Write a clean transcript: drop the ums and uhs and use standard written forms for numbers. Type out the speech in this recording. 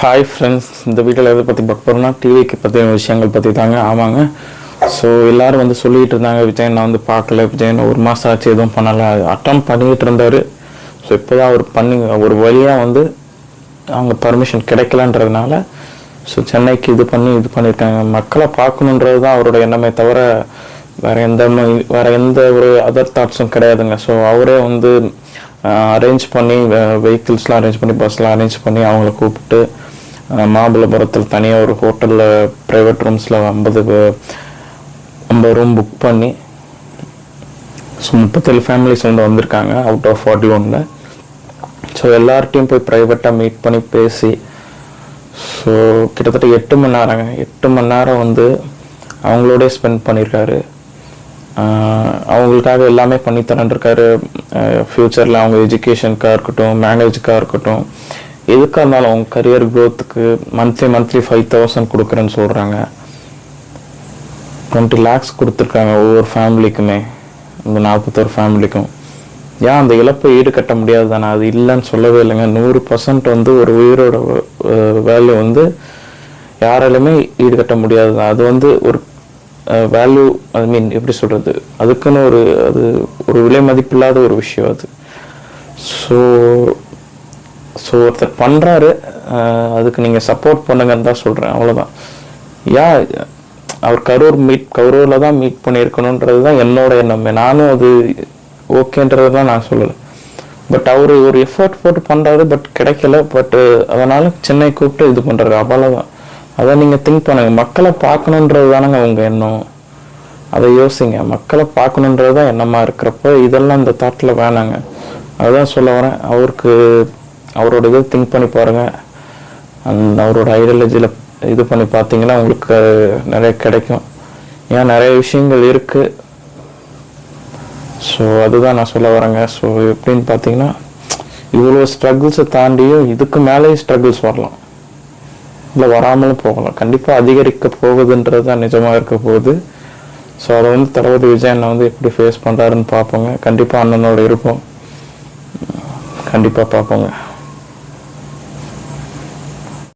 Hi friends, இந்த வீட்டில் எதை பற்றி பார்க்க போகிறோம்னா டிவிக்கு பற்றின விஷயங்கள் பற்றி தாங்க. ஆமாங்க. ஸோ எல்லோரும் வந்து சொல்லிகிட்டு இருந்தாங்க, விஜய் நான் வந்து பார்க்கல, விஜய் ஒரு மாதம் ஆச்சு எதுவும் பண்ணலை, அட்டம் பண்ணிக்கிட்டு இருந்தார். ஸோ இப்போ தான் அவர் ஒரு வழியாக வந்து அவங்க பர்மிஷன் கிடைக்கலன்றதுனால ஸோ சென்னைக்கு இது பண்ணியிருக்காங்க. மக்களை பார்க்கணுன்றது தான் அவரோட எண்ணமே தவிர வேறு எந்த ஒரு அதர் தாட்ஸும் கிடையாதுங்க. ஸோ அவரே வந்து அரேஞ்ச் பண்ணி வெஹிக்கிள்ஸ்லாம் அரேஞ்ச் பண்ணி பஸ்லாம் அரேஞ்ச் பண்ணி அவங்கள கூப்பிட்டு மாமல்லபுரத்தில் தனியாக ஒரு ஹோட்டலில் ப்ரைவேட் ரூம்ஸில் 50 ரூம் புக் பண்ணி ஸோ 37 ஃபேமிலிஸ் வந்து வந்திருக்காங்க அவுட் ஆஃப் 41. ஸோ எல்லார்ட்டையும் போய் ப்ரைவேட்டாக மீட் பண்ணி பேசி ஸோ கிட்டத்தட்ட 8 மணி நேரம் வந்து அவங்களோடய ஸ்பெண்ட் பண்ணியிருக்காரு. அவங்களுக்காக எல்லாமே பண்ணித்தரேன் இருக்காரு. ஃப்யூச்சரில் அவங்க எஜுகேஷனுக்காக இருக்கட்டும், மேரேஜுக்காக இருக்கட்டும், எதுக்காக இருந்தாலும் அவங்க கரியர் க்ரோத்துக்கு மந்த்லி 5,000 கொடுக்குறேன்னு சொல்கிறாங்க. 20 lakhs கொடுத்துருக்காங்க ஒவ்வொரு ஃபேமிலிக்குமே, இந்த 41 ஃபேமிலிக்கும். ஏன் அந்த இழப்பை ஈடுகட்ட முடியாது தானே? அது இல்லைன்னு சொல்லவே இல்லைங்க. 100% வந்து ஒரு உயிரோட வேல்யூ வந்து யாராலுமே ஈடுகட்ட முடியாது தான். அது வந்து ஒரு வேல்யூ, ஐ மீன் எப்படி சொல்கிறது, அதுக்குன்னு அது ஒரு விலை மதிப்பில்லாத ஒரு விஷயம் அது. ஸோ ஒருத்தர் பண்ணுறாரு, அதுக்கு நீங்கள் சப்போர்ட் பண்ணுங்கன்னு தான் சொல்கிறேன், அவ்வளோதான். அவர் கரூரில் தான் மீட் பண்ணியிருக்கணுன்றது தான் என்னோட எண்ணமே. நானும் அது ஓகேன்றது தான் நான் சொல்லலை. பட் அவர் ஒரு எஃபர்ட் போட்டு பண்ணுறாரு, பட் கிடைக்கல. பட்டு அதனால் சென்னை கூப்பிட்டு இது பண்ணுறாரு, அவ்வளோதான். அதை நீங்கள் திங்க் பண்ணுங்க. மக்களை பார்க்கணுன்றது தானங்க உங்கள் எண்ணம், அதை யோசிங்க. மக்களை பார்க்கணுன்றது தான் எண்ணமாக இருக்கிறப்ப இதெல்லாம் இந்த தாட்டில் வேணாங்க. அதுதான் சொல்ல வரேன். அவரோட இதை திங்க் பண்ணி பாருங்கள். அவரோட ஐடியாலஜியில் இது பண்ணி பார்த்தீங்கன்னா உங்களுக்கு நிறைய கிடைக்கும். ஏன் நிறைய விஷயங்கள் இருக்குது. ஸோ அதுதான் நான் சொல்ல வரேங்க. ஸோ எப்படின்னு பார்த்தீங்கன்னா, இவ்வளோ ஸ்ட்ரகிள்ஸை தாண்டியும் இதுக்கு மேலேயும் ஸ்ட்ரகிள்ஸ் வரலாம், இல்லை வராமலும் போகலாம். கண்டிப்பாக அதிகரிக்க போகுதுன்றது தான் நிஜமாக இருக்க போகுது. ஸோ அதை வந்து தளபதி விஜய் அண்ணன் வந்து எப்படி ஃபேஸ் பண்ணுறாருன்னு பார்ப்போங்க. கண்டிப்பாக அண்ணனோட இருப்போம், கண்டிப்பாக பார்ப்போங்க.